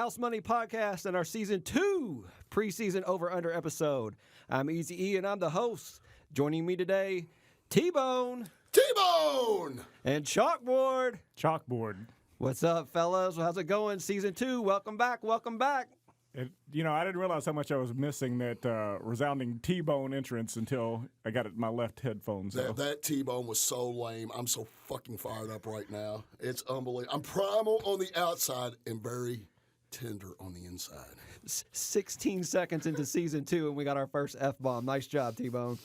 House Money Podcast and our Season 2 Preseason Over Under episode. I'm Easy E and I'm the host. Joining me today, T-Bone. T-Bone! And Chalkboard. Chalkboard. What's up, fellas? How's it going? Season 2, welcome back, welcome back. I didn't realize how much I was missing that resounding T-Bone entrance until I got it in my left headphone. So. That T-Bone was so lame. I'm so fucking fired up right now. It's unbelievable. I'm primal on the outside and very tender on the inside. 16 seconds into Season 2, and we got our first F-bomb. Nice job, T-Bone.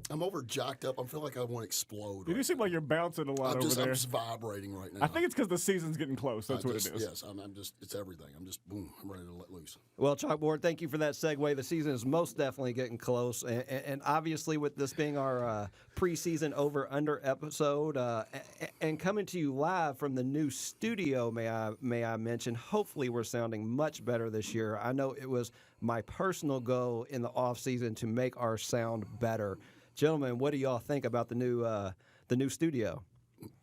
I'm over jacked up. I feel like I want to explode. You seem like you're bouncing a lot I'm over there. I'm just vibrating right now. I think it's because the season's getting close. That's what it is. Yes, it's everything. Boom, I'm ready to let loose. Well, Chalkboard, thank you for that segue. The season is most definitely getting close. And obviously, with this being our preseason over-under episode and coming to you live from the new studio, may I mention, hopefully we're sounding much better this year. I know it was my personal goal in the offseason to make our sound better. Gentlemen, what do y'all think about the new studio?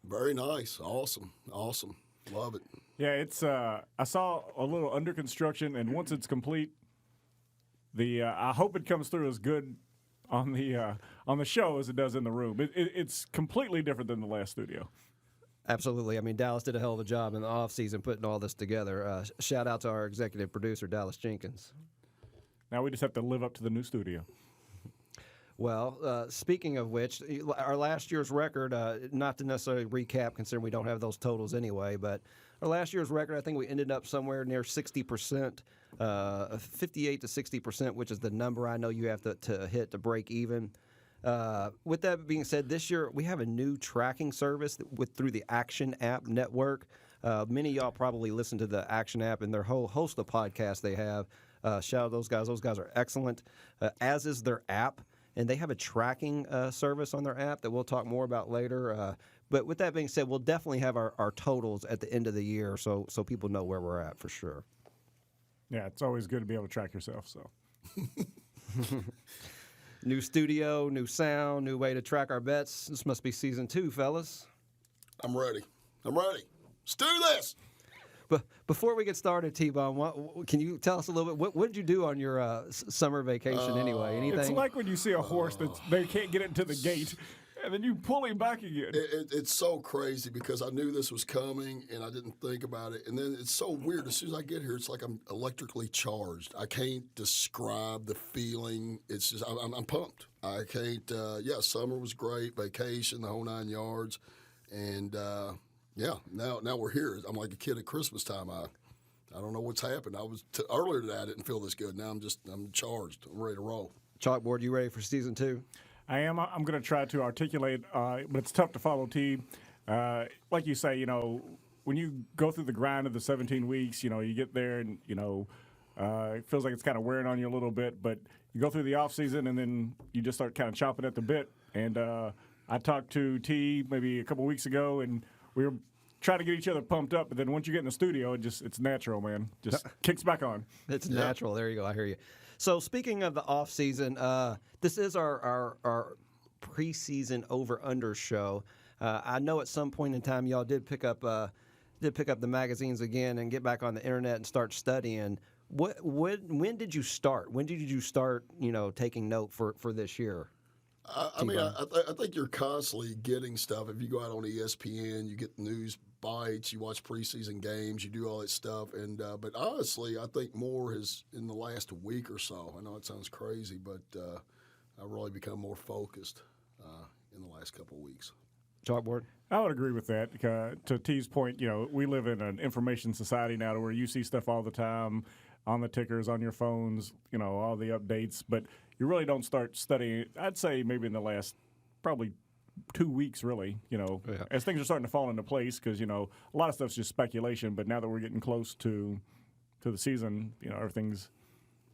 Very nice. Awesome. Love it. Yeah, it's. I saw a little under construction, and once it's complete, I hope it comes through as good on the show as it does in the room. It's completely different than the last studio. Absolutely. I mean, Dallas did a hell of a job in the offseason putting all this together. Shout out to our executive producer, Dallas Jenkins. Now we just have to live up to the new studio. Well, speaking of which, our last year's record, not to necessarily recap considering we don't have those totals anyway, but our last year's record, I think we ended up somewhere near 60%, 58 to 60%, which is the number I know you have to hit to break even. With that being said, this year we have a new tracking service through the Action App Network. Many of y'all probably listen to the Action App and their whole host of podcasts they have. Shout out those guys. Those guys are excellent, as is their app. And they have a tracking service on their app that we'll talk more about later. But with that being said, we'll definitely have our totals at the end of the year so people know where we're at for sure. Yeah, it's always good to be able to track yourself. So, New studio, new sound, new way to track our bets. This must be Season 2, fellas. I'm ready. Let's do this. But before we get started, T-Bone, can you tell us a little bit? What did you do on your summer vacation anyway? Anything? it's like when you see a horse that they can't get into the gate, and then you pull him back again. It's so crazy because I knew this was coming and I didn't think about it. And then it's so weird. As soon as I get here, it's like I'm electrically charged. I can't describe the feeling. It's just I'm pumped. I can't. Summer was great, vacation, the whole 9 yards, and. Now we're here. I'm like a kid at Christmas time. I don't know what's happened. Earlier today I didn't feel this good. Now I'm charged. I'm ready to roll. Chalkboard, you ready for Season 2? I am. I'm going to try to articulate, but it's tough to follow, T. Like you say, when you go through the grind of the 17 weeks, you get there and, it feels like it's kind of wearing on you a little bit. But you go through the off season and then you just start kind of chomping at the bit. And I talked to T maybe a couple weeks ago, and we were trying to get each other pumped up, but then once you get in the studio, it's natural, man. Just kicks back on. It's natural. There you go. I hear you. So speaking of the off season, this is our preseason over under show. I know at some point in time y'all did pick up the magazines again and get back on the internet and start studying. When did you start? When did you start? Taking note for this year. I think you're constantly getting stuff. If you go out on ESPN, you get news bites, you watch preseason games, you do all that stuff. And but honestly, I think more has in the last week or so. I know it sounds crazy, but I've really become more focused in the last couple of weeks. Chalkboard? I would agree with that. To T's point, we live in an information society now where you see stuff all the time on the tickers, on your phones, all the updates, but you really don't start studying, I'd say maybe in the last probably 2 weeks, really, as things are starting to fall into place because, a lot of stuff's just speculation, but now that we're getting close to the season, everything's...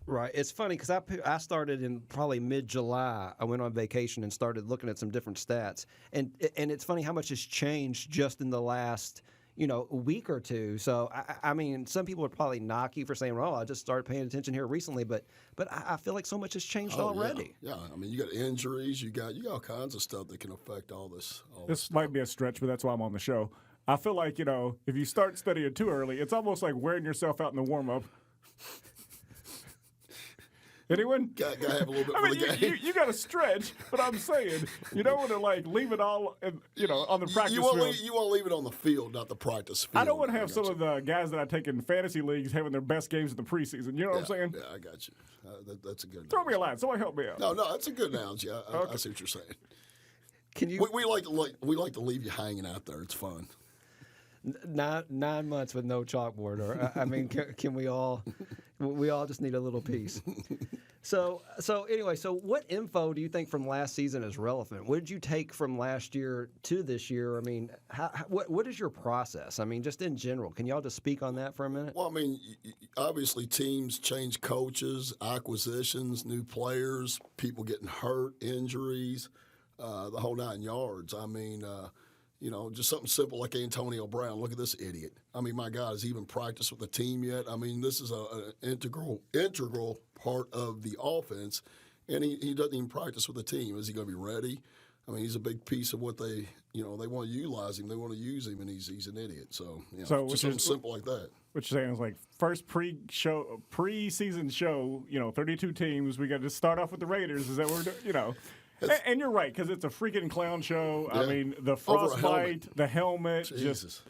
Right. It's funny because I started in probably mid-July. I went on vacation and started looking at some different stats. And it's funny how much has changed just in the last, a week or two. So, I mean, some people would probably knock you for saying, oh, I just started paying attention here recently. But I feel like so much has changed already. Yeah. I mean, you got injuries. You got all kinds of stuff that can affect all this. This might be a stretch, but that's why I'm on the show. I feel like, if you start studying too early, it's almost like wearing yourself out in the warm-up. Anyone? Got to have a little bit I for mean, the game. you got to stretch, but I'm saying you don't want to leave it all, on the practice You field. want to leave it on the field, not the practice field. I don't want to have some got of the guys that I take in fantasy leagues having their best games in the preseason. You know what I'm saying? Yeah, I got you. That's a good. Throw me a line. Somebody help me out. No, that's a good analogy. I see what you're saying. Can you We like to leave you hanging out there. It's fun. 9 months with no chalkboard? Or I mean, can we all? We all just need a little piece. So anyway, so what info do you think from last season is relevant? What did you take from last year to this year? I mean, what is your process? I mean, just in general, can y'all just speak on that for a minute? Well, I mean, obviously teams change coaches, acquisitions, new players, people getting hurt, injuries, the whole 9 yards. I mean, just something simple like Antonio Brown. Look at this idiot. I mean, my God, has he even practiced with the team yet? I mean, this is an integral part of the offense, and he doesn't even practice with the team. Is he going to be ready? I mean, he's a big piece of what they want to utilize him. They want to use him, and he's an idiot. So, just something simple like that. What you're saying is like first preseason show, 32 teams. We got to start off with the Raiders. Is that what we're doing? And you're right, because it's a freaking clown show. Yeah. I mean, the Over a frostbite, the helmet, Jesus.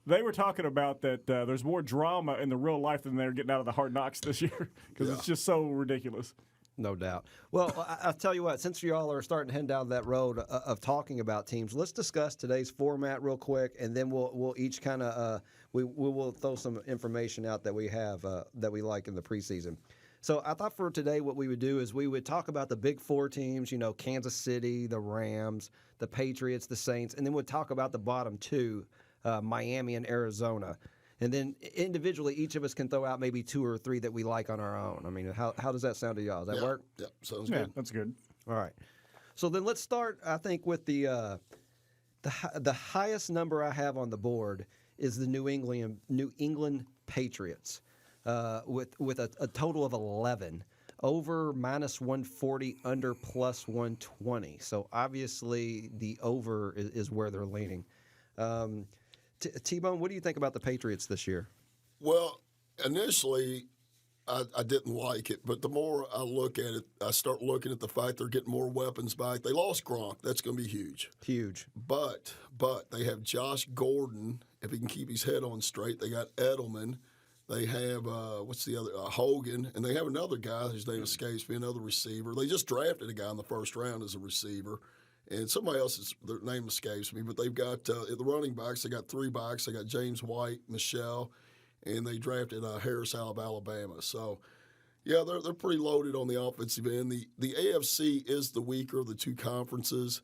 They were talking about that there's more drama in the real life than they're getting out of the Hard Knocks this year because it's just so ridiculous. No doubt. Well, I'll tell you what, since you all are starting to head down that road of talking about teams, let's discuss today's format real quick, and then we'll each kind of we will throw some information out that we have that we like in the preseason. So I thought for today what we would do is we would talk about the big 4 teams, Kansas City, the Rams, the Patriots, the Saints, and then we'll talk about the bottom 2, Miami and Arizona. And then individually, each of us can throw out maybe 2 or 3 that we like on our own. I mean, how does that sound to y'all? Does that work? Yeah, sounds good. That's good. All right. So then let's start, I think, with the highest number I have on the board is the New England Patriots. With a total of 11, over -140, under +120. So obviously the over is where they're leaning. T-Bone, what do you think about the Patriots this year? Well, initially, I didn't like it, but the more I look at it, I start looking at the fact they're getting more weapons back. They lost Gronk. That's going to be huge. Huge. But they have Josh Gordon, if he can keep his head on straight. They got Edelman. They have, what's the other, Hogan, and they have another guy whose name escapes me, another receiver. They just drafted a guy in the first round as a receiver, and somebody else's their name escapes me. But they've got the running backs. They got 3 backs. They got James White, Michelle, and they drafted Harris out of Alabama. So, yeah, they're pretty loaded on the offensive end. The AFC is the weaker of the 2 conferences.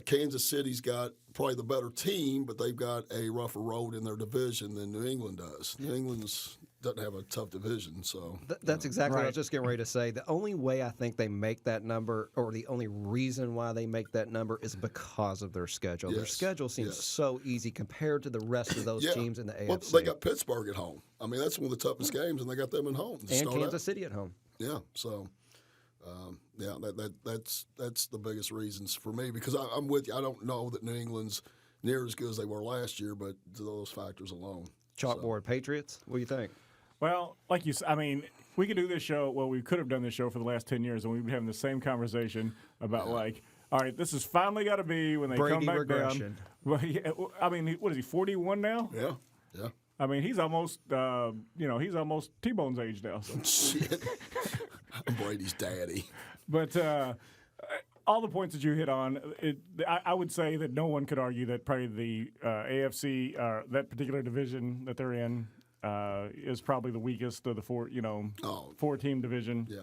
Kansas City's got probably the better team, but they've got a rougher road in their division than New England does. New England's doesn't have a tough division, so That's exactly what I was just getting ready to say. The only way I think they make that number, or the only reason why they make that number, is because of their schedule. Their schedule seems so easy compared to the rest of those teams in the AFC. Well, they got Pittsburgh at home. I mean, that's one of the toughest games, and they got them at home. And Kansas City at home. Yeah, so that's the biggest reasons for me, because I'm with you. I don't know that New England's near as good as they were last year, but those factors alone. Chalkboard Patriots, what do you think? Well, like you said, I mean, we could do this show. Well, we could have done this show for the last 10 years, and we've been having the same conversation about all right, this has finally got to be when they Brady come back regression. down. Well, I mean, what is he, 41 now? Yeah. I mean, he's almost, he's almost T-Bone's age now. So. Shit. I'm Brady's daddy. But all the points that you hit on, I would say that no one could argue that probably the AFC, that particular division that they're in, is probably the weakest of the 4-team division. Yeah.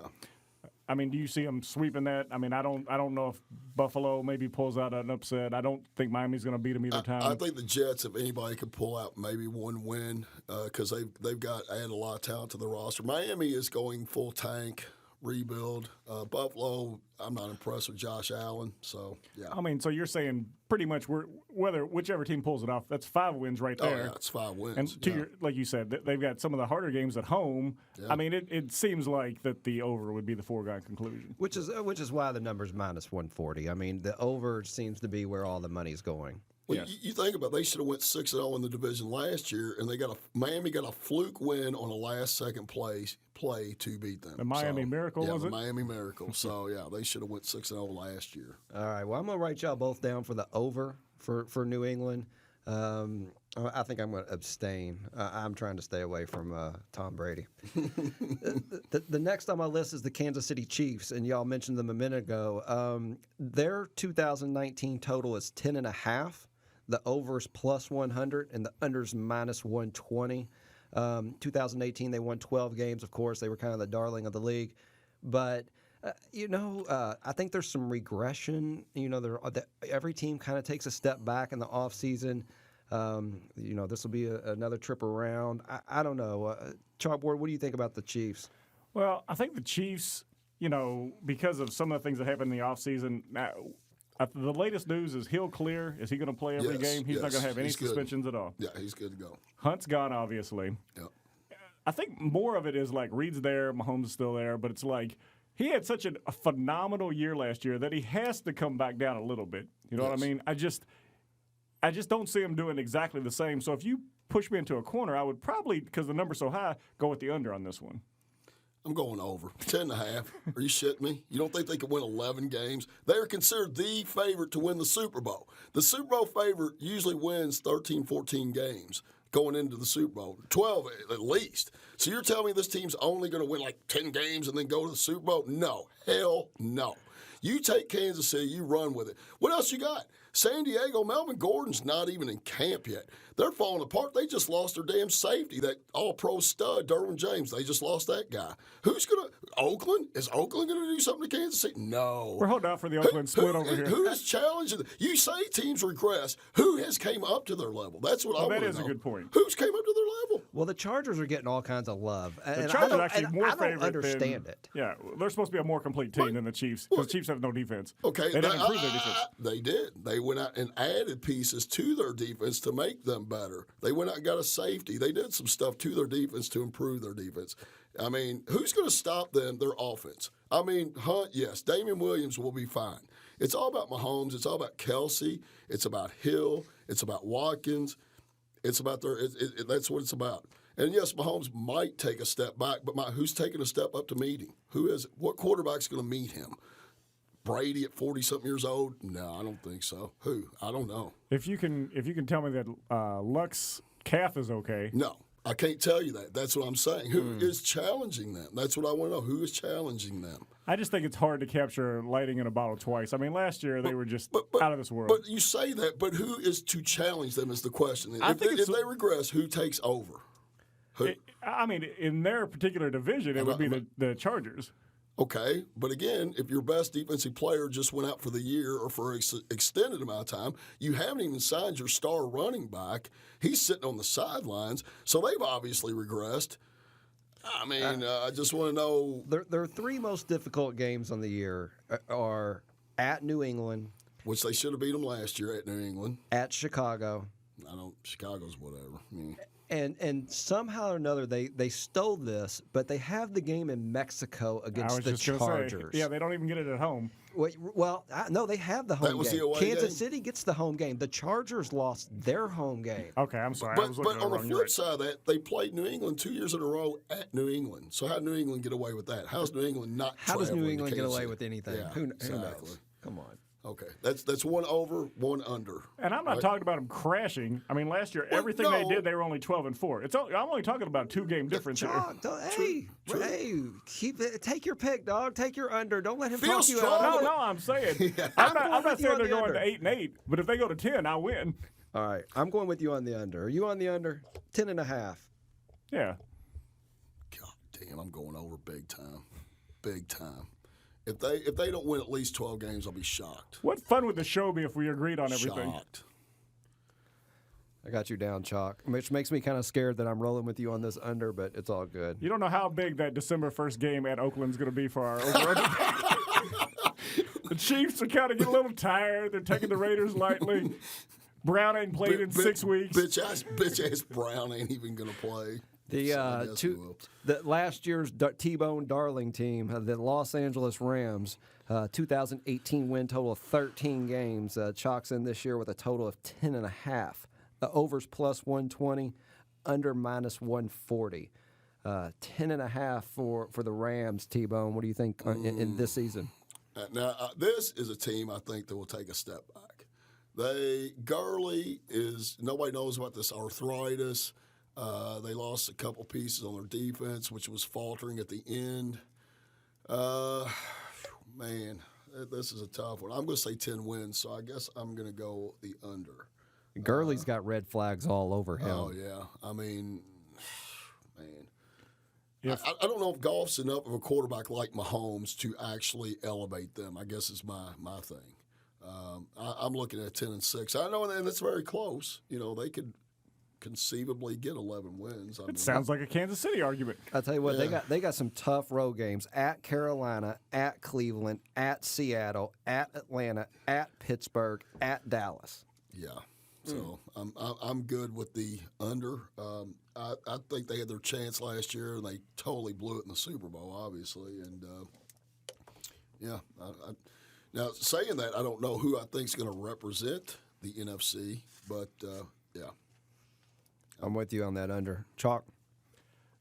I mean, do you see them sweeping that? I mean, I don't know if Buffalo maybe pulls out an upset. I don't think Miami's going to beat them either time. I think the Jets, if anybody, could pull out maybe one win, because they've got added a lot of talent to the roster. Miami is going full tank rebuild. Buffalo, I'm not impressed with Josh Allen. So yeah. I mean, so you're saying pretty much whichever team pulls it off, that's 5 wins right there. Oh yeah, it's 5 wins. And to your, like you said, they've got some of the harder games at home. Yeah. I mean, it seems like that the over would be the foregone conclusion. Which is why the number's -140. I mean, the over seems to be where all the money's going. Well, Yes. you think about it, they should have went 6-0 in the division last year, and Miami got a fluke win on a last-second play to beat them. The Miami Miracle, yeah, was the it? Miami Miracle. So, yeah, they should have went 6-0 last year. All right. Well, I'm going to write y'all both down for the over for New England. I think I'm going to abstain. I'm trying to stay away from Tom Brady. The next on my list is the Kansas City Chiefs, and y'all mentioned them a minute ago. Their 2019 total is 10.5. The over's plus 100, and the under's minus 120. 2018, they won 12 games, of course. They were kind of the darling of the league. But, I think there's some regression. Every team kind of takes a step back in the offseason. This will be another trip around. I don't know. Chalkboard, what do you think about the Chiefs? Well, I think the Chiefs, because of some of the things that happened in the offseason, the latest news is Hill clear. Is he going to play every game? He's not going to have any suspensions at all. Yeah, he's good to go. Hunt's gone, obviously. Yep. I think more of it is like Reed's there, Mahomes is still there, but it's like he had such a phenomenal year last year that he has to come back down a little bit. You know what I mean? I just don't see him doing exactly the same. So if you push me into a corner, I would probably, because the number's so high, go with the under on this one. I'm going over. 10.5. Are you shitting me? You don't think they could win 11 games? They are considered the favorite to win the Super Bowl. The Super Bowl favorite usually wins 13, 14 games going into the Super Bowl. 12 at least. So you're telling me this team's only going to win like 10 games and then go to the Super Bowl? No. Hell no. You take Kansas City, you run with it. What else you got? San Diego, Melvin Gordon's not even in camp yet. They're falling apart. They just lost their damn safety, that all-pro stud, Derwin James. They just lost that guy. Who's going to – Oakland? Is Oakland going to do something to Kansas City? No. We're holding out for the Oakland split over here. Who is challenging – you say teams regress. Who has came up to their level? That's what I want to know. That is a good point. Who's came up to their level? Well, the Chargers are getting all kinds of love. The Chargers are actually more I favorite don't understand than, it. Yeah, they're supposed to be a more complete team than the Chiefs because the Chiefs have no defense. Okay. They didn't improve their defense. They did. They went out and added pieces to their defense to make them better. They went out and got a safety. They did some stuff to their defense to improve their defense. I mean, who's going to stop them, their offense? I mean, Hunt, yes. Damian Williams will be fine. It's all about Mahomes. It's all about Kelsey. It's about Hill. It's about Watkins. It's about that's what it's about. And yes, Mahomes might take a step back, but who's taking a step up to meet him? Who is it? What quarterback's going to meet him? Brady at 40-something years old? No, I don't think so. Who? I don't know. If you can tell me that Luck's calf is okay. No, I can't tell you that. That's what I'm saying. Who is challenging them? That's what I want to know. Who is challenging them? I just think it's hard to capture lightning in a bottle twice. I mean, last year they were just out of this world. But you say that, but who is to challenge them is the question. If they regress, who takes over? Who? I mean, in their particular division, it would be the Chargers. Okay, but again, if your best defensive player just went out for the year or for an extended amount of time, you haven't even signed your star running back. He's sitting on the sidelines, so they've obviously regressed. I mean, I just want to know. Their three most difficult games on the year are at New England, which they should have beat them last year at New England, at Chicago. Chicago's whatever. And somehow or another they stole this, but they have the game in Mexico against the Chargers. Say, yeah, they don't even get it at home. Well, no, they have the home that was game. The away Kansas game? City gets the home game. The Chargers lost their home game. Okay, I'm sorry. But on the flip side of that, they played New England 2 years in a row at New England. So how did New England get away with that? How's New England not How does New England get away City? with anything? Yeah, Who exactly. knows? Come on. Okay, that's one over, one under. And I'm not talking about them crashing. I mean, last year, everything they did, they were only 12-4. I'm only talking about 2-game difference here. Hey, take your pick, dog. Take your under. Don't let him Feel talk you strong. out. No, I'm saying. I'm not saying they're going to 8-8, but if they go to 10, I'll win. All right, I'm going with you on the under. Are you on the under? 10.5. Yeah. God damn, I'm going over big time. Big time. If they don't win at least 12 games, I'll be shocked. What fun would the show be if we agreed on everything? Shocked. I got you down, Chalk, which makes me kind of scared that I'm rolling with you on this under, but it's all good. You don't know how big that December 1st game at Oakland's going to be for our over-under. The Chiefs are kind of getting a little tired. They're taking the Raiders lightly. Brown ain't played in 6 weeks. Bitch ass Brown ain't even going to play. The last year's T-Bone Darling team, the Los Angeles Rams, 2018 win total of 13 games. Chalks in this year with a total of 10.5. The overs plus 120, under minus 140. 10.5 for the Rams, T-Bone. What do you think in this season? Now, this is a team I think that will take a step back. Gurley is, nobody knows about this arthritis. They lost a couple pieces on their defense, which was faltering at the end. Man, this is a tough one. I'm going to say 10 wins, so I guess I'm going to go the under. Gurley's got red flags all over him. Oh, yeah. I mean, man. If, I don't know if Goff's enough of a quarterback like Mahomes to actually elevate them, I guess is my thing. I'm looking at 10-6. I know, and it's very close. You know, they could conceivably get 11 wins. it sounds like a Kansas City argument. I'll tell you what, they got some tough road games at Carolina, at Cleveland, at Seattle, at Atlanta, at Pittsburgh, at Dallas. Yeah. So I'm good with the under. I think they had their chance last year, and they totally blew it in the Super Bowl, obviously. And, yeah. Now, saying that, I don't know who I think is going to represent the NFC, but, yeah. Oh. I'm with you on that under. Chalk?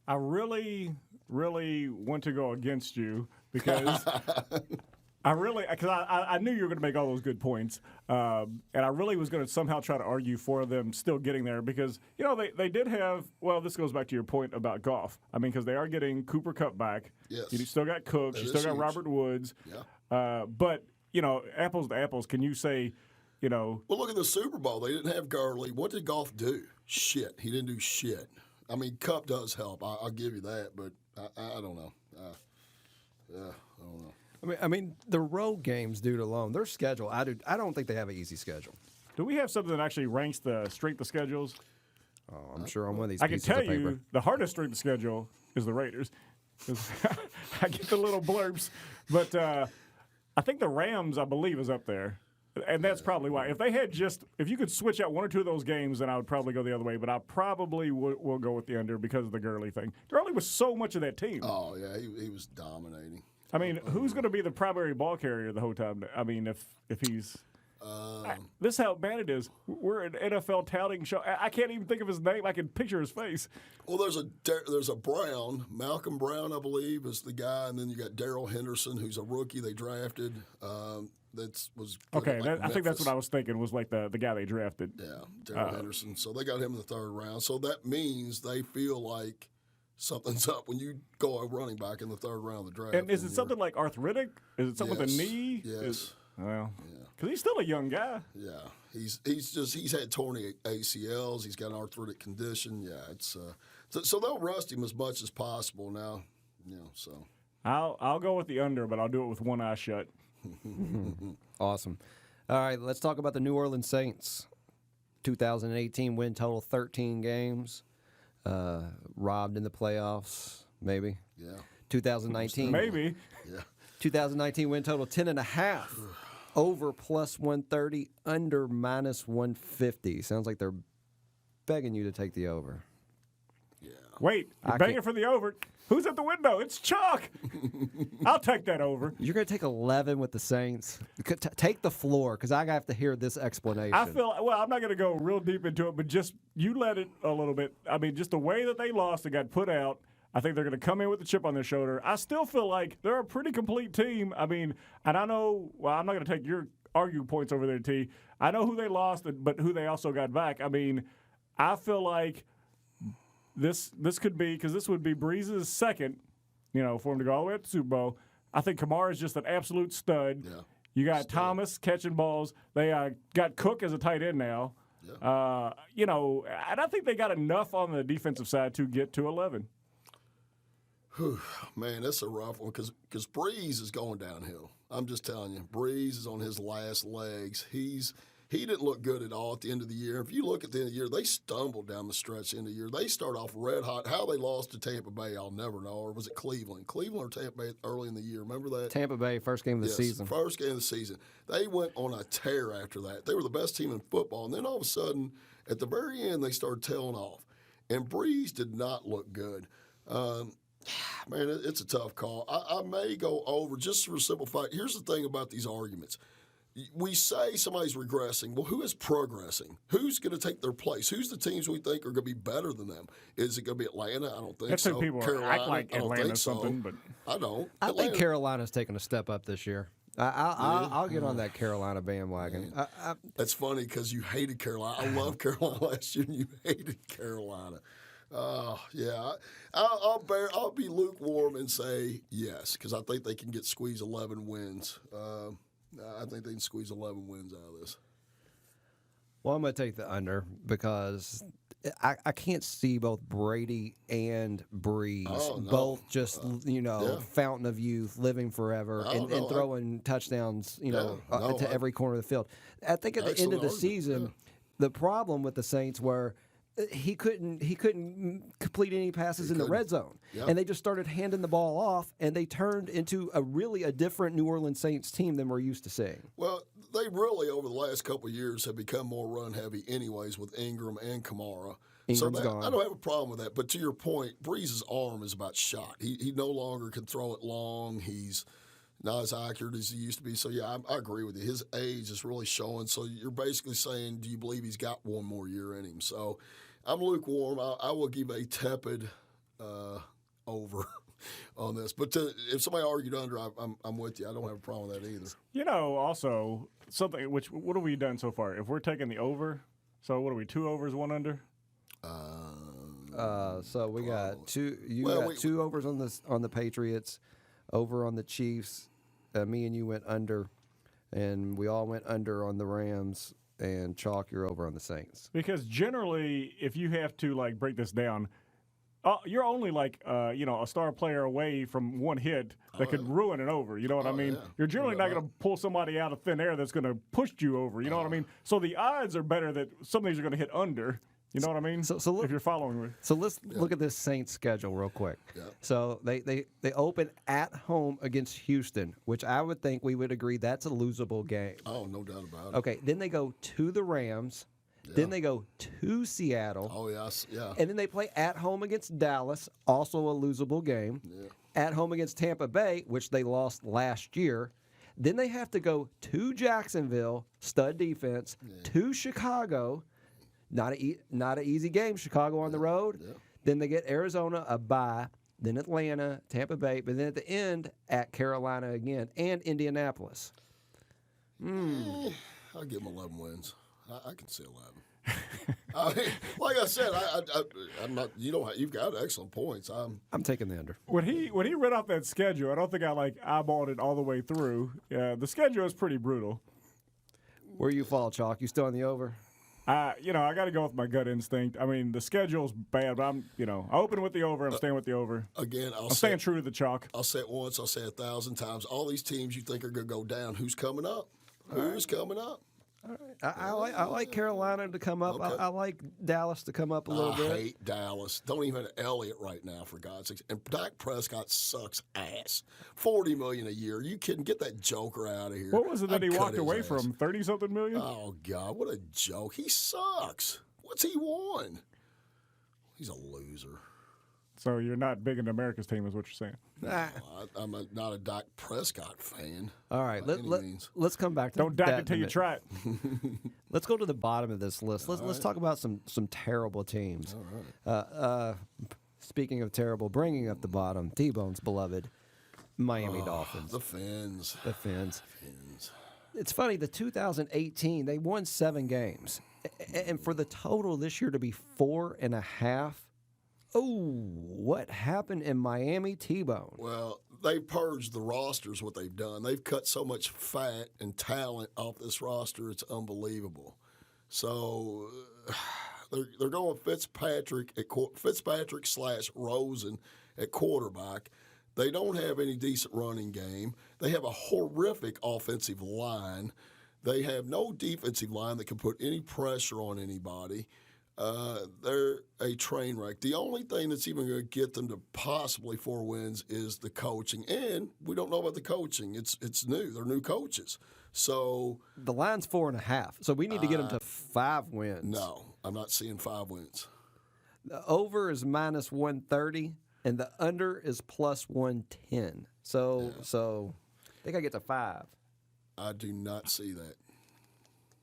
I really, really want to go against you because I knew you were going to make all those good points, and I really was going to somehow try to argue for them still getting there because, you know, they did have, well, this goes back to your point about Goff. I mean, because they are getting Cooper Kupp back. Yes. You still got Cooks. You still got huge. Robert Woods. Yeah. But, you know, apples to apples, can you say, you know. Well, look at the Super Bowl. They didn't have Gurley. What did Goff do? Shit. He didn't do shit. I mean, Kupp does help. I'll give you that, but I don't know. I don't know. I mean, the road games, dude, alone, their schedule, I don't think they have an easy schedule. Do we have something that actually ranks the strength of schedules? Oh, I'm sure on one of these I can pieces tell of paper. you the hardest strength of schedule is the Raiders. 'Cause I get the little blurbs. But I think the Rams, I believe, is up there. And that's probably why. If you could switch out one or two of those games, then I would probably go the other way. But I probably will go with the under because of the Gurley thing. Gurley was so much of that team. Oh, yeah, he was dominating. I mean, who's going to be the primary ball carrier the whole time? I mean, if he's this is how bad it is. We're an NFL touting show. I can't even think of his name. I can picture his face. Well, there's a Brown, Malcolm Brown, I believe, is the guy, and then you got Darrell Henderson, who's a rookie they drafted. Was Okay. like I think that's Memphis. what I was thinking was like the guy they drafted. Yeah, Darrell Henderson. So they got him in the third round. So that means they feel like something's up when you go a running back in the third round of the draft. And is it something like arthritic? Is it something with the Yes. knee? Yes. Because he's still a young guy. Yeah, he's had torn ACLs. He's got an arthritic condition. Yeah, it's so they'll rust him as much as possible now. You know, so I'll go with the under, but I'll do it with one eye shut. Awesome. All right, let's talk about the New Orleans Saints. 2018 win total 13 games. Robbed in the playoffs, maybe. yeah, 2019. Maybe. yeah. 2019 win total 10.5. Over plus 130, under minus 150. Sounds like they're begging you to take the over. Wait, you're I begging can't- for the over. Who's at the window? It's Chalk. I'll take that over. You're going to take 11 with the Saints? Take the floor, because I have to hear this explanation. I feel well. I'm not going to go real deep into it, but just you let it a little bit. I mean, just the way that they lost and got put out. I think they're going to come in with a chip on their shoulder. I still feel like they're a pretty complete team. I mean, and I know. Well, I'm not going to take your argue points over there, T. I know who they lost, but who they also got back. I mean, I feel like this could be because this would be Breeze's second. You know, for him to go all the way up to the Super Bowl. I think Kamara is just an absolute stud. Yeah. You got Thomas catching balls. They got Cook as a tight end now. Yeah. You know, and I think they got enough on the defensive side to get to 11. Whew, man, that's a rough one because Breeze is going downhill. I'm just telling you, Breeze is on his last legs. He didn't look good at all at the end of the year. If you look at the end of the year, they stumbled down the stretch end of the year. They start off red hot. How they lost to Tampa Bay, I'll never know. Or was it Cleveland? Cleveland or Tampa Bay early in the year? Remember that? Tampa Bay, first game of the Yes, season. first game of the season. They went on a tear after that. They were the best team in football. And then all of a sudden, at the very end, they started tailing off. And Breeze did not look good. Man, it's a tough call. I may go over just for a simple fact. Here's the thing about these arguments. We say somebody's regressing. Well, who is progressing? Who's going to take their place? Who's the teams we think are going to be better than them? Is it going to be Atlanta? I don't think That's so. who people Carolina? act like I don't Atlanta think so. something, but I don't. I Atlanta, think Carolina's taking a step up this year. I'll get on that Carolina bandwagon. That's funny because you hated Carolina. I loved Carolina last year, and you hated Carolina. Yeah. I'll be lukewarm and say yes because I think they can squeeze 11 wins. I think they can squeeze 11 wins out of this. Well, I'm going to take the under because I can't see both Brady and Breeze both just fountain of youth, living forever, and throwing touchdowns to every corner of the field. I think at the end of the season, the problem with the Saints were he couldn't complete any passes in the red zone, and they just started handing the ball off, and they turned into a different New Orleans Saints team than we're used to seeing. Well, they really over the last couple of years have become more run heavy, anyways, with Ingram and Kamara. Ingram's gone. I don't have a problem with that. But to your point, Breeze's arm is about shot. He no longer can throw it long. He's not as accurate as he used to be. So, yeah, I agree with you. His age is really showing. So you're basically saying, do you believe he's got one more year in him? So I'm lukewarm. I will give a tepid over on this. But if somebody argued under, I'm with you. I don't have a problem with that either. Also something what have we done so far? If we're taking the over, so what are we? 2 overs, 1 under. So we got two. You got 2 overs on the Patriots, over on the Chiefs. Me and you went under, and we all went under on the Rams. And Chalk, you're over on the Saints. Because generally, if you have to break this down, you're only a star player away from one hit that could ruin it over. You know what I mean? Yeah. You're generally not going to pull somebody out of thin air that's going to push you over. You know what I mean? So the odds are better that some of these are going to hit under. You know what I mean? So if you're following me. So let's look at this Saints schedule real quick. Yeah. So they open at home against Houston, which I would think we would agree that's a losable game. Oh, no doubt about it. Okay, then they go to the Rams. Yeah. Then they go to Seattle. Oh, yes, yeah. And then they play at home against Dallas, also a losable game. Yeah. At home against Tampa Bay, which they lost last year. Then they have to go to Jacksonville, stud defense, to Chicago. Not an easy game, Chicago on the road. Yeah. Then they get Arizona, a bye. Then Atlanta, Tampa Bay. But then at the end, at Carolina again, and Indianapolis. I'll give them 11 wins. I can see 11. Like I said, I'm not. You've got excellent points. I'm taking the under. When he read off that schedule, I don't think I eyeballed it all the way through. The schedule is pretty brutal. Where you fall, Chalk? You still on the over? I got to go with my gut instinct. I mean, the schedule's bad, but I open with the over. I'm staying with the over. Again, I'm staying true to the chalk. I'll say it once. I'll say it 1,000 times. All these teams you think are going to go down. Who's coming up? Who's coming up? I like Carolina to come up. Okay. I like Dallas to come up a little bit. I hate Dallas. Don't even have Elliott right now, for God's sakes. And Dak Prescott sucks ass. $40 million a year. You kidding? Get that joker out of here. What was it that I'd he cut walked his away ass. from? 30-something million? Oh, God. What a joke. He sucks. What's he won? He's a loser. So you're not big into America's team, is what you're saying? I'm not a Dak Prescott fan. All right, by any means. let's come back to Don't that dock in it till a you minute. try it. Let's go to the bottom of this list. Let's talk about some terrible teams. All right. Speaking of terrible, bringing up the bottom, T-Bone's beloved Miami Dolphins. The Fins. The Fins. It's funny, the 2018, they won 7 games. And for the total this year to be 4.5, what happened in Miami, T-Bone? Well, they've purged the rosters, what they've done. They've cut so much fat and talent off this roster, it's unbelievable. So they're going Fitzpatrick / Rosen at quarterback. They don't have any decent running game. They have a horrific offensive line. They have no defensive line that can put any pressure on anybody. They're a train wreck. The only thing that's even going to get them to possibly 4 wins is the coaching. And we don't know about the coaching. It's new. They're new coaches. So The line's 4.5, so we need to get them to 5 wins. no, I'm not seeing 5 wins. The over is -130. and the under is plus 110. So they got to get to 5. I do not see that.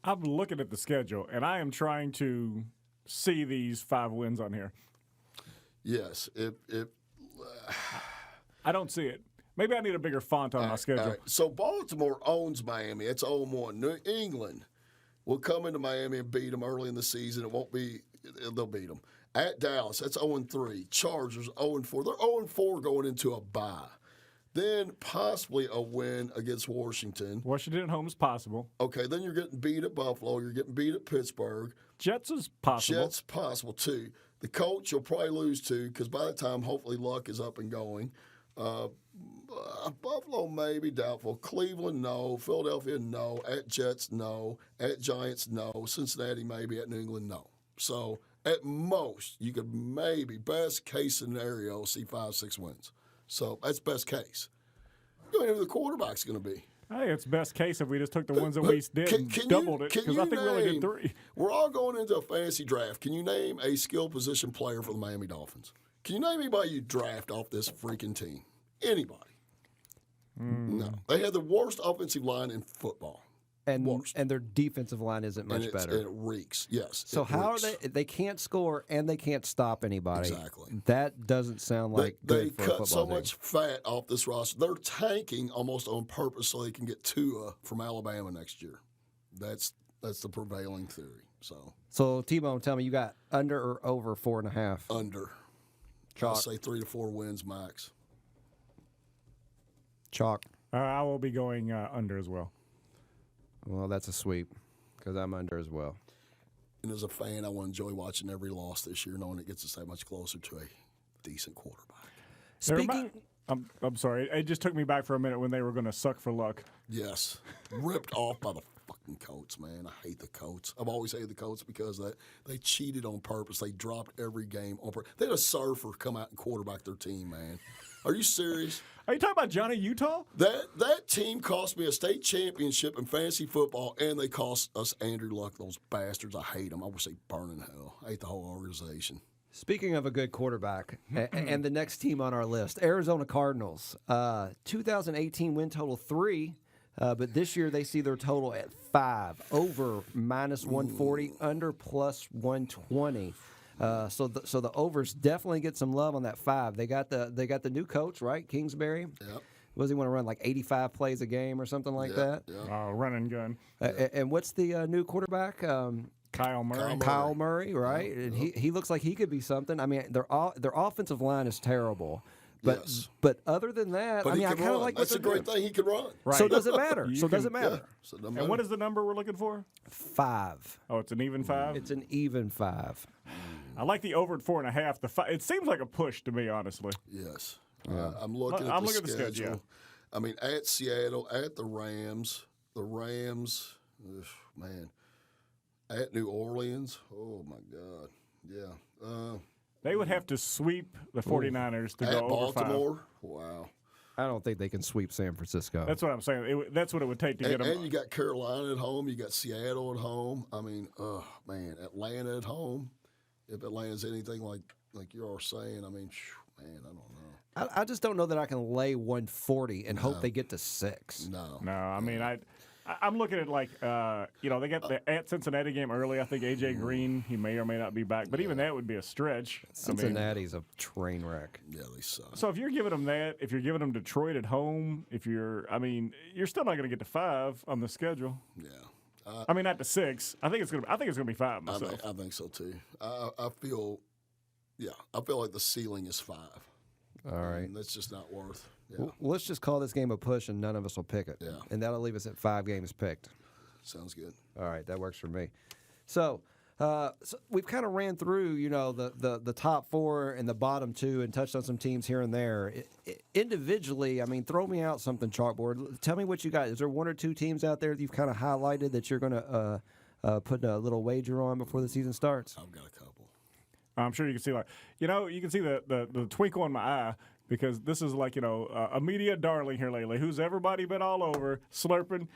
I'm looking at the schedule, and I am trying to see these 5 wins on here. Yes, I don't see it. Maybe I need a bigger font on my schedule. all right. So Baltimore owns Miami. It's 0-1. New England will come into Miami and beat them early in the season. It won't be. They'll beat them. At Dallas, that's 0-3. Chargers 0-4. They're 0-4 going into a bye. Then possibly a win against Washington. Washington at home is possible. Okay, then you're getting beat at Buffalo. You're getting beat at Pittsburgh. Jets is possible. Jets possible too. The Colts you'll probably lose to because by the time hopefully Luck is up and going. Buffalo maybe doubtful. Cleveland no. Philadelphia no. At Jets no. At Giants no. Cincinnati maybe. At New England no. So at most you could maybe best case scenario see 5-6 wins. So that's best case. You don't know who the quarterback's going to be. Hey, it's best case if we just took the ones that we did and doubled it, because I think we only did 3. We're all going into a fantasy draft. Can you name a skill position player for the Miami Dolphins? Can you name anybody you draft off this freaking team? Anybody? No. They had the worst offensive line in football. And Worst. their defensive line isn't much And better. it reeks, yes. So it how reeks. are they can't score and they can't stop anybody. Exactly. That doesn't sound like They good for a cut football so team. much fat off this roster. They're tanking almost on purpose so they can get Tua from Alabama next year. That's the prevailing theory. So T-Bone, tell me, you got under or over 4.5? Under. Chalk. I'll say 3 to 4 wins max. Chalk. I will be going under as well. Well, that's a sweep because I'm under as well. And as a fan, I will enjoy watching every loss this year, knowing it gets us that much closer to a decent quarterback. Speaking, I'm sorry. It just took me back for a minute when they were going to suck for luck. Yes. Ripped off by the fucking Colts, man. I hate the Colts. I've always hated the Colts because they cheated on purpose. They dropped every game on purpose. They had a surfer come out and quarterback their team, man. Are you serious? Are you talking about Johnny Utah? That team cost me a state championship in fantasy football, and they cost us Andrew Luck, those bastards. I hate them. I wish they'd burn in hell. I hate the whole organization. speaking of a good quarterback, and the next team on our list, Arizona Cardinals. 2018 win total 3, but this year they see their total at 5. Over minus 140, under plus 120. So the overs definitely get some love on that 5. They got the new coach, right? Kingsbury. Yep. Was he want to run like 85 plays a game or something like that? Yeah. Run and gun. And what's the new quarterback? Kyle Murray. Kyle Murray, right? And he looks like he could be something. I mean, their offensive line is terrible. But Yes. but other than that, But I he mean, I can kind of run. like That's a what they're great doing. thing. He can run. Right. So does it matter? You So does can- it matter? So it doesn't And matter. what is the number we're looking for? 5. Oh, it's an even 5? It's an even 5. I like the over at 4.5. It seems like a push to me, honestly. Yes. I'm looking at I'm the looking at the schedule. schedule, yeah. I mean, at Seattle, at the Rams, ugh, man, at New Orleans. Oh, my God. Yeah. They would have to sweep the 49ers to At go over 5. Baltimore. Wow. I don't think they can sweep San Francisco. That's what I'm saying. That's what it would take to get them. And you got Carolina at home. You got Seattle at home. I mean, man, Atlanta at home. If Atlanta's anything like you are saying, I mean, man, I don't know. I just don't know that I can lay 140 and hope they get to 6. No. No, I mean, I'm looking at like, they got the at Cincinnati game early. I think A.J. Green, he may or may not be back. But even that would be a stretch. Cincinnati's a train wreck. Yeah, they suck. So if you're giving them that, if you're giving them Detroit at home, you're still not going to get to 5 on the schedule. Yeah. I mean, not to 6. I think it's gonna be 5 myself. I think so too. I feel like the ceiling is 5. All right. And that's just not worth. Yeah, Well, let's just call this game a push, and none of us will pick it. Yeah. And that'll leave us at 5 games picked. sounds good. All right, that works for me. So we've kind of ran through, the top 4 and the bottom 2 and touched on some teams here and there. Individually, I mean, throw me out something, chalkboard. Tell me what you got. Is there 1 or 2 teams out there that you've kind of highlighted that you're going to put a little wager on before the season starts? I've got a couple. I'm sure you can see you can see the twinkle in my eye because this is like, a media darling here lately. Who's everybody been all over, slurping?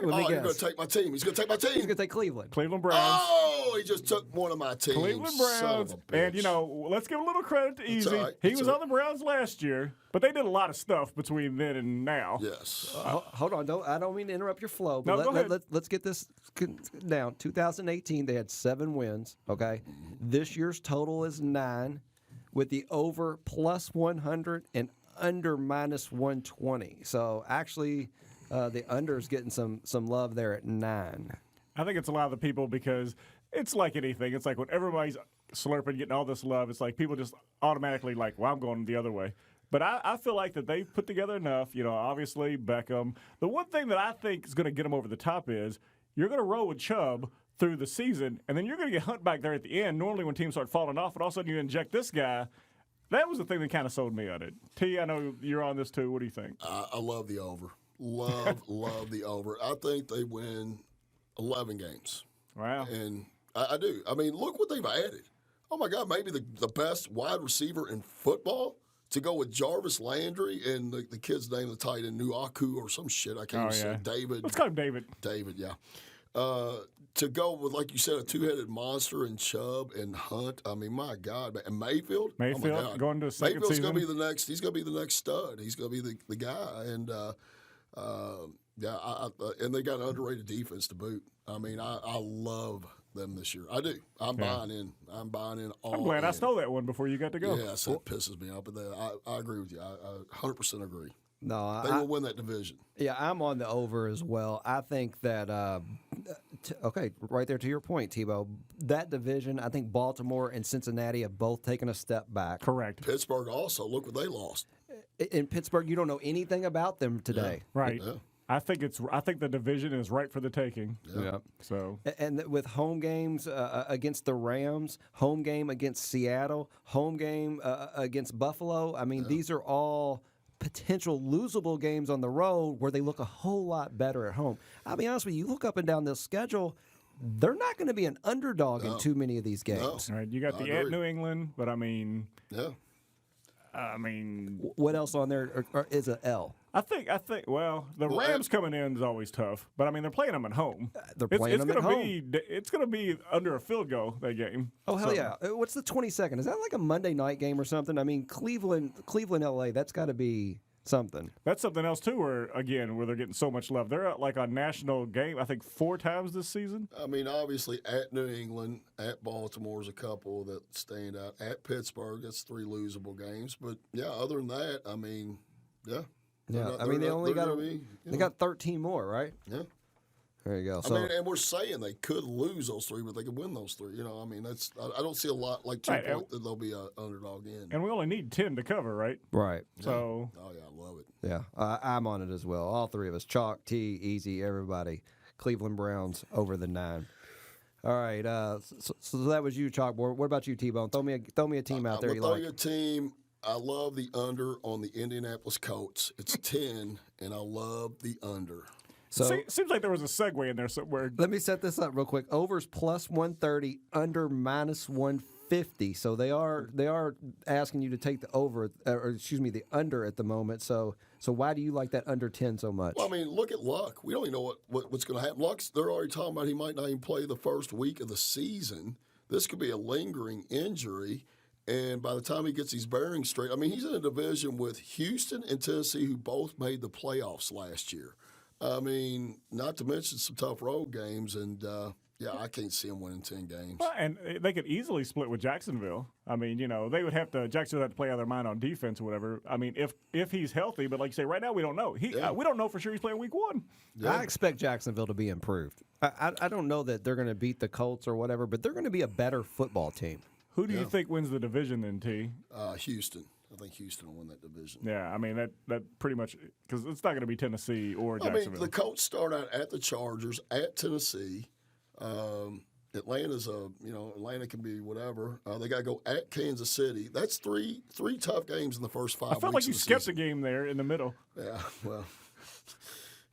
Let me You're going guess. to take my team. He's going to take my team. He's going to take Cleveland. Cleveland Browns. Oh, he just took one of my teams. Cleveland Son of Browns. a bitch. And, let's give a little credit to Easy. all right. He That's was all on the Browns last year, but they did a lot of stuff between then and now. Yes. Hold on. I don't mean to interrupt your flow, No, but go ahead. let's get this down. 2018, they had 7 wins, okay? This year's total is 9, with the over plus 100 and under minus 120. So, actually, the under is getting some love there at 9. I think it's a lot of the people because it's like anything. It's like when everybody's slurping, getting all this love, it's like people just automatically like, well, I'm going the other way. But I feel like that they've put together enough. Obviously Beckham. The one thing that I think is going to get them over the top is you're going to roll with Chubb through the season, and then you're going to get Hunt back there at the end. Normally when teams start falling off, and all of a sudden you inject this guy. That was the thing that kind of sold me on it. T, I know you're on this too. What do you think? I love the over. Love the over. I think they win 11 games. Wow. And I do. I mean, look what they've added. Oh, my God, maybe the best wide receiver in football to go with Jarvis Landry and the kid's name, the tight end, Nuaku or some shit. I can't even say. David. Let's call him David. David, yeah. To go with, like you said, a two-headed monster and Chubb and Hunt. I mean, my God. And Mayfield. Oh my God. Going to a second Mayfield's season. going to be the next. He's going to be the next stud. He's going to be the guy. And, and they got an underrated defense to boot. I mean, I love them this year. I do. I'm buying in. I'm buying in all I'm glad in. I stole that one before you got to go. Yes, that pisses me off. But I agree with you. I 100% agree. No, They will win that division. Yeah, I'm on the over as well. I think that, okay, right there to your point, Tebow, that division, I think Baltimore and Cincinnati have both taken a step back. Correct. Pittsburgh also, look what they lost. In Pittsburgh, you don't know anything about them today. Right. Yeah. I think the division is right for the taking. Yeah. So And with home games against the Rams, home game against Seattle, home game against Buffalo, I mean, these are all potential losable games on the road where they look a whole lot better at home. I'll be honest with you, you look up and down this schedule, they're not going to be an underdog in too many of these games. all right, you got I the at agree. New England, but I mean, Yeah. What else on there is an L? I think. Well, the Rams coming in is always tough, but I mean they're playing them at home. They're playing them at home. It's going to be under a field goal that game. Oh, hell So, yeah. What's the 22nd? Is that like a Monday night game or something? I mean, Cleveland, LA, that's got to be something. That's something else too. Where they're getting so much love. They're like a national game. I think 4 times this season. I mean, obviously, at New England, at Baltimore's a couple that stand out. At Pittsburgh, that's 3 losable games. But, yeah, other than that, I mean, yeah. Yeah, I mean, they only got they got 13 more, right? Yeah. There you go. I mean, and we're saying they could lose those 3, but they could win those 3. I mean, I don't see a lot like 2 Right, point that they'll be an underdog in. And we only need 10 to cover, right? right. So Oh, yeah, I love it. Yeah, I'm on it as well. All 3 of us. Chalk, T, Easy, everybody. Cleveland Browns over the 9. All right. So that was you, Chalkboard. What about you, T-Bone? Throw me a team out there I'm you going to like. throw you a team. I love the under on the Indianapolis Colts. It's 10, and I love the under. So seems like there was a segue in there somewhere. let me set this up real quick. Overs plus 130, under minus 150. So they are asking you to take the over, or excuse me, the under at the moment. So why do you like that under 10 so much? Well, I mean, look at Luck. We don't even know what's going to happen. They're already talking about he might not even play the first week of the season. This could be a lingering injury. And by the time he gets his bearings straight, I mean, he's in a division with Houston and Tennessee, who both made the playoffs last year. I mean, not to mention some tough road games. And, I can't see him winning 10 games. Well, and they could easily split with Jacksonville. I mean, they would have to. Jacksonville would have to play out of their mind on defense or whatever. I mean, if he's healthy, but like you say, right now we don't know. We don't know for sure he's playing week 1. Yeah. I expect Jacksonville to be improved. I don't know that they're going to beat the Colts or whatever, but they're going to be a better football team. Who do you think wins the division then, T? Houston. I think Houston will win that division. Yeah, I mean that pretty much because it's not going to be Tennessee or Jacksonville. I mean, the Colts start out at the Chargers, at Tennessee. Atlanta's Atlanta can be whatever. They got to go at Kansas City. That's three tough games in the first 5 I felt weeks like you of the skipped season. a game there in the middle. Yeah, well.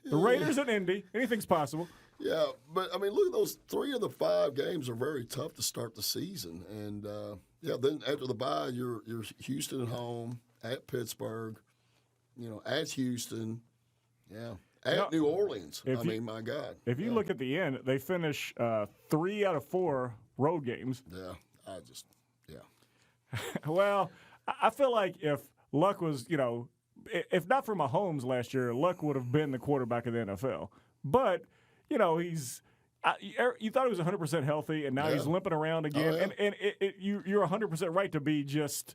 The Raiders and Indy, anything's possible. Yeah, but I mean, look at those 3 of the 5 games are very tough to start the season, and then after the bye, you're Houston at home, at Pittsburgh, at Houston, at New Orleans. My God. If you look at the end, they finish 3 out of 4 road games. Yeah, Well, I feel like if Luck was, if not for Mahomes last year, Luck would have been the quarterback of the NFL. But, he's you thought he was 100% healthy, and now he's limping around again. And you're 100% right to be just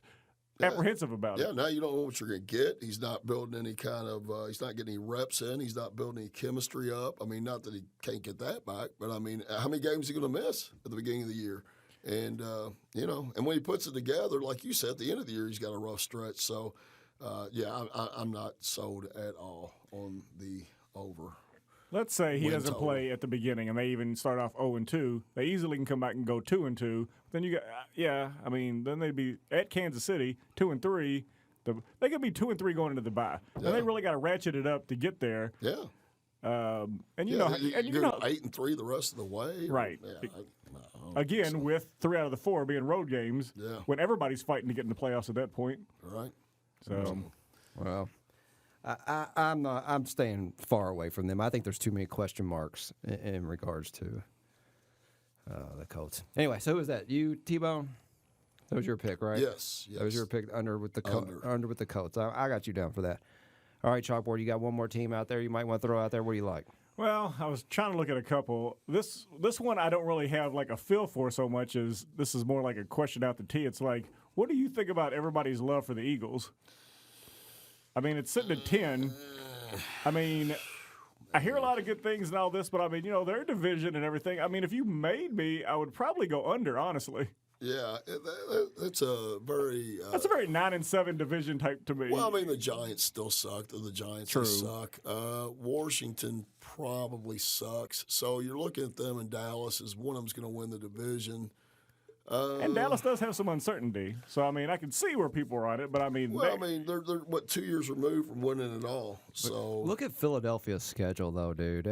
apprehensive about it. Yeah, now you don't know what you're going to get. He's not building any kind of he's not getting any reps in. He's not building any chemistry up. Not that he can't get that back, but, how many games is he going to miss at the beginning of the year? And, and when he puts it together, like you said, at the end of the year, he's got a rough stretch. So, I'm not sold at all on the over. Let's say he doesn't total. Play at the beginning, and they even start off 0-2. They easily can come back and go 2-2. Then you got, then they'd be at Kansas City 2-3. They could be 2-3 going into the bye. And they really got to ratchet it up to get there. Yeah. And you go know, 8-3 the rest of the way. Right. Yeah, Again, with 3 out of the 4 being road games, Yeah. when everybody's fighting to get in the playoffs at that point. Right. So, Well, I'm staying far away from them. I think there's too many question marks in regards to the Colts. Anyway, so who was that? You, T-Bone? That was your pick, right? Yes. That was your pick, under with the under with the Colts. I got you down for that. All right, Chalkboard, you got one more team out there you might want to throw out there. What do you like? well, I was trying to look at a couple. This one I don't really have like a feel for so much as this is more like a question out the tee. It's like, what do you think about everybody's love for the Eagles? It's sitting at 10. I hear a lot of good things and all this, but their division and everything. If you made me, I would probably go under, honestly. Yeah, that's a very That's a very 9-7 division type to me. well. The Giants still suck. The Giants True. suck. Washington probably sucks. So you're looking at them in Dallas as one of them's going to win the division. And Dallas does have some uncertainty, so I can see where people are on it. But they're 2 years removed from winning it all. So Look at Philadelphia's schedule, though, dude.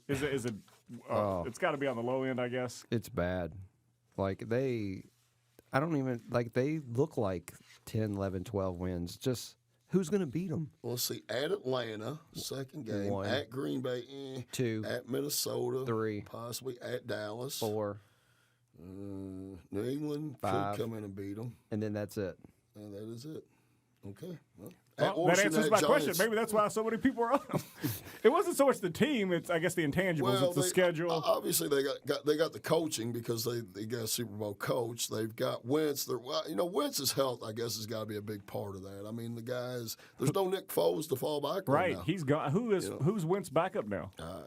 is it? It's got to be on the low end, I guess. It's bad. They look like 10, 11, 12 wins. Just who's going to beat them? Well, let's see. At Atlanta, second game. 1. At Green Bay, 2. At Minnesota, 3. Possibly at Dallas. 4. New England 5. could come in and beat them. And then that's it. And that is it. Okay. Well, that answers my question. Maybe that's why so many people are on them. It wasn't so much the team; it's I guess the intangibles. It's the schedule. Obviously, they got the coaching because they got a Super Bowl coach. They've got Wentz. Wentz's health, I guess, has got to be a big part of that. The guys. There's no Nick Foles to fall back on. Right, now. he's gone. Who's Wentz backup now? I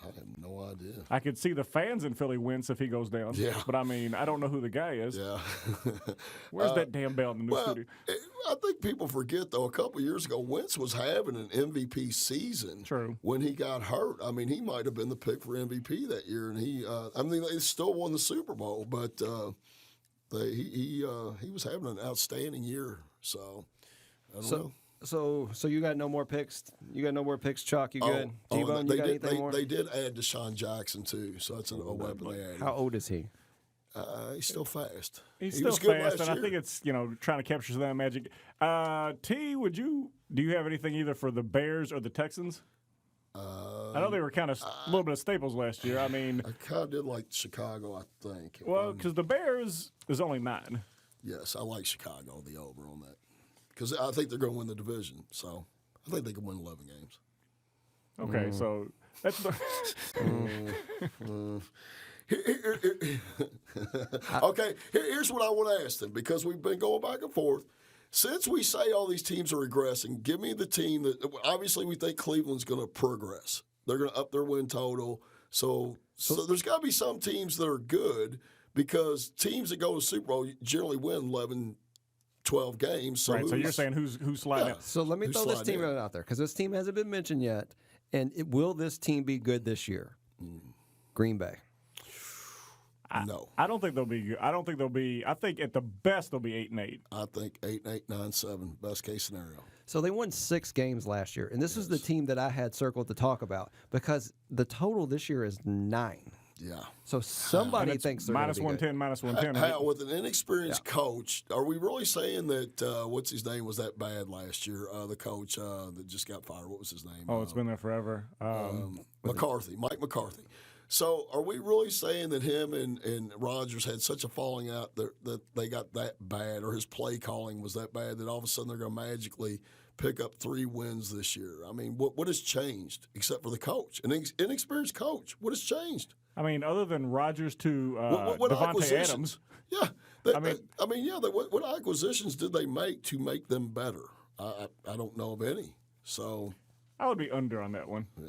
have no idea. I could see the fans in Philly Wentz if he goes down. Yeah. But I don't know who the guy is. Yeah. Where's that damn bell in the new studio? I think people forget though. A couple years ago, Wentz was having an MVP season. True. When he got hurt, he might have been the pick for MVP that year, and they still won the Super Bowl, but he was having an outstanding year. So I don't know. So you got no more picks? You got no more picks, Chuck? You good? T-Bone, you got anything more? They did add Deshaun Jackson too, so that's a weapon they added. How old is he? He's still fast. He's He still was good fast, last and I year. think it's trying to capture some of that magic. T, do you have anything either for the Bears or the Texans? I know they were kind of a little bit of staples last year. I kind of did like Chicago, I think. Well, because the Bears is only 9. Yes, I like Chicago, the over on that. Because I think they're going to win the division. So I think they can win 11 games. Okay, so that's Okay, here's what I want to ask them because we've been going back and forth. Since we say all these teams are regressing, give me the team that obviously we think Cleveland's going to progress. They're going to up their win total. So there's got to be some teams that are good because teams that go to Super Bowl generally win 11, 12 games. So right. So you're saying who's sliding out? So let me throw this team out there because this team hasn't been mentioned yet. And will this team be good this year? Green Bay. No. I don't think they'll be good. I think at the best they'll be 8-8. I think 8-8, 9-7, best case scenario. So they won 6 games last year. And this is the team that I had circled to talk about because the total this year is 9. Yeah. So somebody And it's thinks they're minus gonna be good. 110, minus 110. How, with an inexperienced coach, are we really saying that what's his name was that bad last year? The coach that just got fired. What was his name? Oh, it's been there forever. McCarthy, Mike McCarthy. So are we really saying that him and Rodgers had such a falling out that they got that bad, or his play calling was that bad that all of a sudden they're going to magically pick up 3 wins this year? I mean, what has changed except for the coach, an inexperienced coach? What has changed? I mean, other than Rodgers to What Devontae acquisitions? Adams. Yeah, I mean, what acquisitions did they make to make them better? I don't know of any. So I would be under on that one. yeah.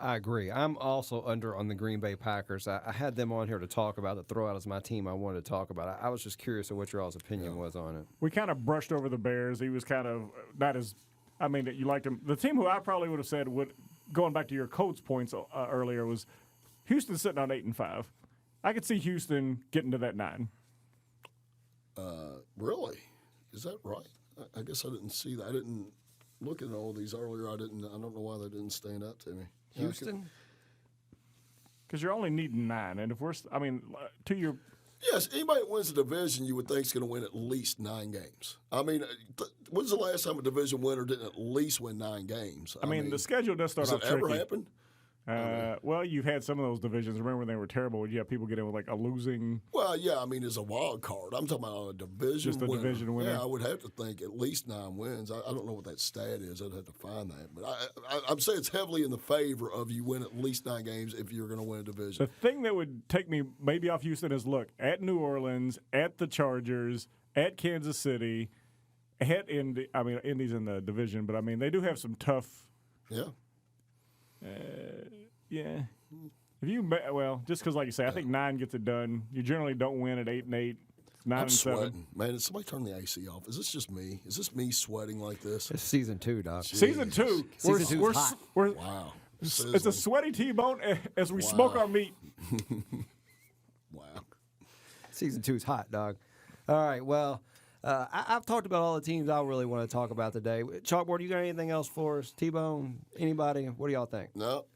I agree. I'm also under on the Green Bay Packers. I had them on here to talk about it, throw out as my team I wanted to talk about. I was just curious of what your all's opinion was on it. We kind of brushed over the Bears. He was kind of not as. I mean, you liked him. The team who I probably would have said would, going back to your Colts points earlier, was Houston sitting on 8-5. I could see Houston getting to that 9. Really? Is that right? I guess I didn't see that. I didn't look at all these earlier. I don't know why they didn't stand up to me. Houston? Because you're only needing 9, and if we're, I mean, to your. Yes, anybody that wins a division, you would think is going to win at least 9 games. I mean, when's the last time a division winner didn't at least win 9 games? I mean, the schedule does start has off it ever tricky. happened? Well, you've had some of those divisions. Remember when they were terrible? You have people get in with like a losing. Well, yeah, I mean, as a wild card. I'm talking about a division Just a winner. division winner. Yeah, I would have to think at least 9 wins. I don't know what that stat is. I'd have to find that. But I'm saying it's heavily in the favor of you win at least 9 games if you're going to win a division. The thing that would take me maybe off Houston is look at New Orleans, at the Chargers, at Kansas City, at Indy. I mean, Indy's in the division, but I mean they do have some tough. Yeah. Yeah. If you just because like you say, I think 9 gets it done. You generally don't win at 8-8, 9 I'm and 7. sweating. Man, did somebody turn the AC off? Is this just me? Is this me sweating like this? It's season 2, Doc. Season 2. Season 2 is hot. Wow. It's a sweaty T-bone as we smoke our meat. Wow. Season 2 is hot, dog. All right, well, I've talked about all the teams I really want to talk about today. Chalkboard, you got anything else for us? T-Bone, anybody? What do y'all think? No.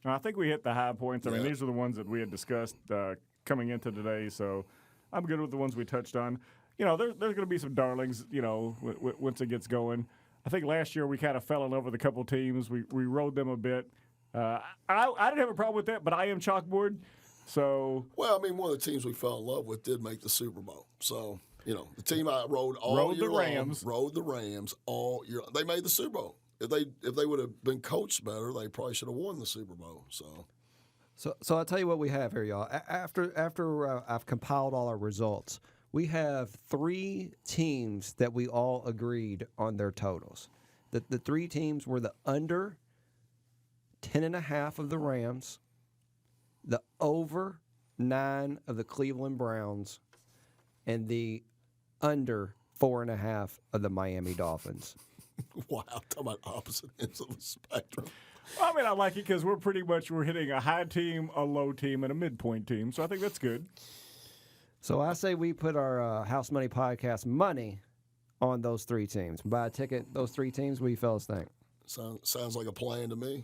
I think we hit the high points. I mean, Yeah. these are the ones that we had discussed coming into today, so I'm good with the ones we touched on. You know, there's going to be some darlings, you know, once it gets going. I think last year we kind of fell in love with a couple teams. We rode them a bit. I didn't have a problem with that, but I am Chalkboard, so. Well, I mean, one of the teams we fell in love with did make the Super Bowl. So, you know, the team I rode all Rode year the Rams. long, rode the Rams all year. They made the Super Bowl. If they would have been coached better, they probably should have won the Super Bowl. So I'll tell you what we have here, y'all. After I've compiled all our results, we have 3 teams that we all agreed on their totals. The 3 teams were the under 10.5 of the Rams, the over 9 of the Cleveland Browns, and the under 4.5 of the Miami Dolphins. wow, talking about opposite ends of the spectrum. I mean, I like it because we're hitting a high team, a low team, and a midpoint team. So I think that's good. So I say we put our House Money Podcast money on those 3 teams. Buy a ticket, those 3 teams. What do you fellas think? Sounds like a plan to me.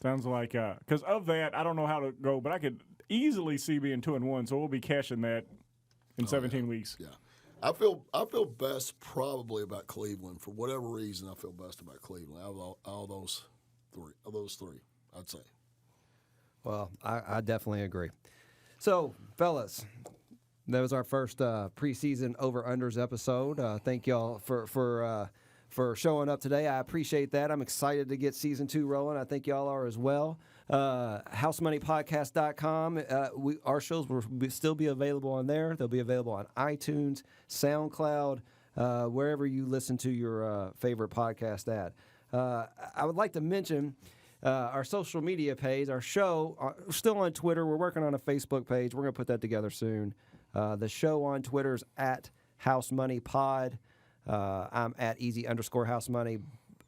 Sounds like because of that, I don't know how to go, but I could easily see being 2-1. So we'll be cashing that in 17 weeks. Yeah. I feel best probably about Cleveland. For whatever reason, I feel best about Cleveland. Out of all those 3, I'd say. Well, I definitely agree. So, fellas, that was our first preseason over-unders episode. Thank y'all for showing up today. I appreciate that. I'm excited to get season 2 rolling. I think y'all are as well. HouseMoneyPodcast.com. Our shows will still be available on there. They'll be available on iTunes, SoundCloud, wherever you listen to your favorite podcast at. I would like to mention our social media page, our show, we're still on Twitter. We're working on a Facebook page. We're going to put that together soon. The show on Twitter is at HouseMoneyPod. I'm at easy_housemoney.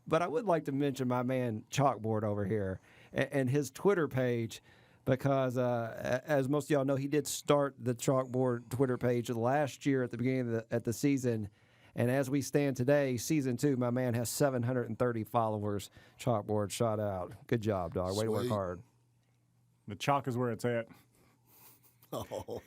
But I would like to mention my man Chalkboard over here and his Twitter page because, as most of y'all know, he did start the Chalkboard Twitter page last year at the beginning of the season. And as we stand today, season 2, my man has 730 followers. Chalkboard, shout out. Good job, dog. Way to work Sweet. hard. The chalk is where it's at. Oh.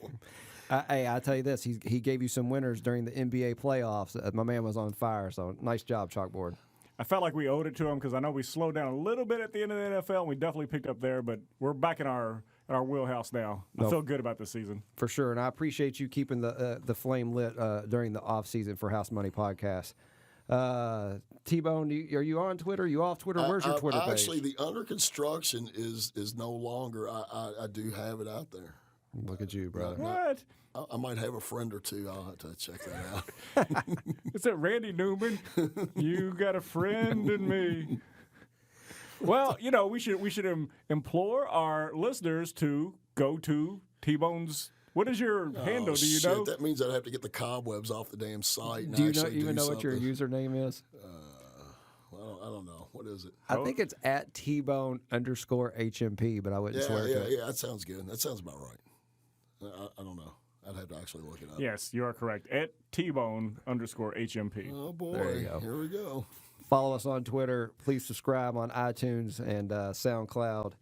Hey, I tell you this, he gave you some winners during the NBA playoffs. My man was on fire, so nice job, Chalkboard. I felt like we owed it to him because I know we slowed down a little bit at the end of the NFL, and we definitely picked up there, but we're back in our wheelhouse now. I feel good about this season. For sure, and I appreciate you keeping the flame lit during the off season for House Money Podcast. T-Bone, are you on Twitter? Are you off Twitter? Where's your Twitter page? Actually, the under construction is no longer. I do have it out there. Look at you, brother. What? I might have a friend or two. I'll have to check that out. Is it Randy Newman? You got a friend in me. Well, we should implore our listeners to go to T-Bone's. What is your handle? Do you know? That means I'd have to get the cobwebs off the damn site. And Do you actually even know something. what your username is? Well, I don't know. What is it? I think it's at T-Bone_HMP, but I wouldn't swear to it. Yeah. That sounds good. That sounds about right. I don't know. I'd have to actually look it up. Yes, you are correct. At T-Bone_HMP. Oh boy, There you go. Here we go. Follow us on Twitter. Please subscribe on iTunes and SoundCloud.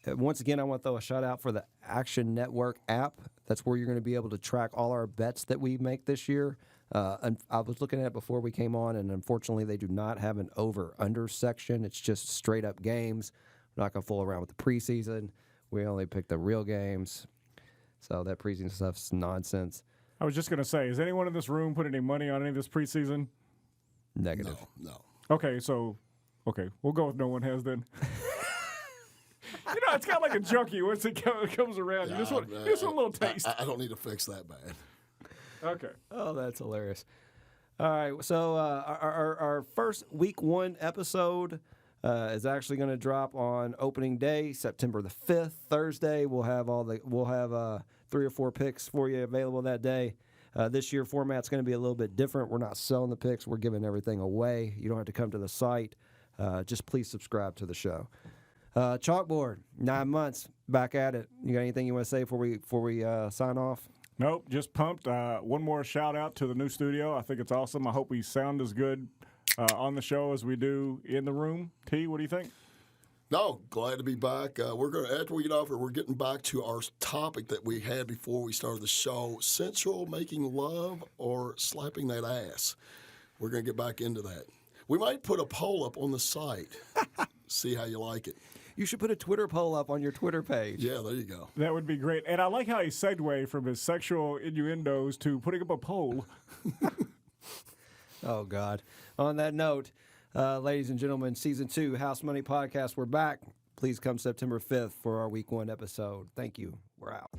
Once again, I want to throw a shout out for the Action Network app. That's where you're going to be able to track all our bets that we make this year. And I was looking at it before we came on, and unfortunately, they do not have an over/under section. It's just straight up games. We're not going to fool around with the preseason. We only pick the real games. So that preseason stuff's nonsense. I was just going to say, has anyone in this room put any money on any of this preseason? Negative. No. Okay, we'll go with no one has then. It's kind of like a junkie. Once it comes around, you just want a little taste. I don't need to fix that bad. Okay. Oh, that's hilarious. All right, so our first week 1 episode is actually going to drop on opening day, September the 5th, Thursday. We'll have 3 or 4 picks for you available that day. This year format's going to be a little bit different. We're not selling the picks. We're giving everything away. You don't have to come to the site. Just please subscribe to the show. Chalkboard, 9 months, back at it. You got anything you want to say before we sign off? Nope, just pumped. One more shout out to the new studio. I think it's awesome. I hope we sound as good on the show as we do in the room. T, what do you think? No, glad to be back. After we get off here, we're getting back to our topic that we had before we started the show: Central making love or slapping that ass. We're going to get back into that. We might put a poll up on the site. See how you like it. You should put a Twitter poll up on your Twitter page. Yeah, there you go. That would be great. And I like how he segued from his sexual innuendos to putting up a poll. Oh, God. On that note, ladies and gentlemen, Season 2, House Money Podcast, we're back. Please come September 5th for our Week 1 episode. Thank you. We're out.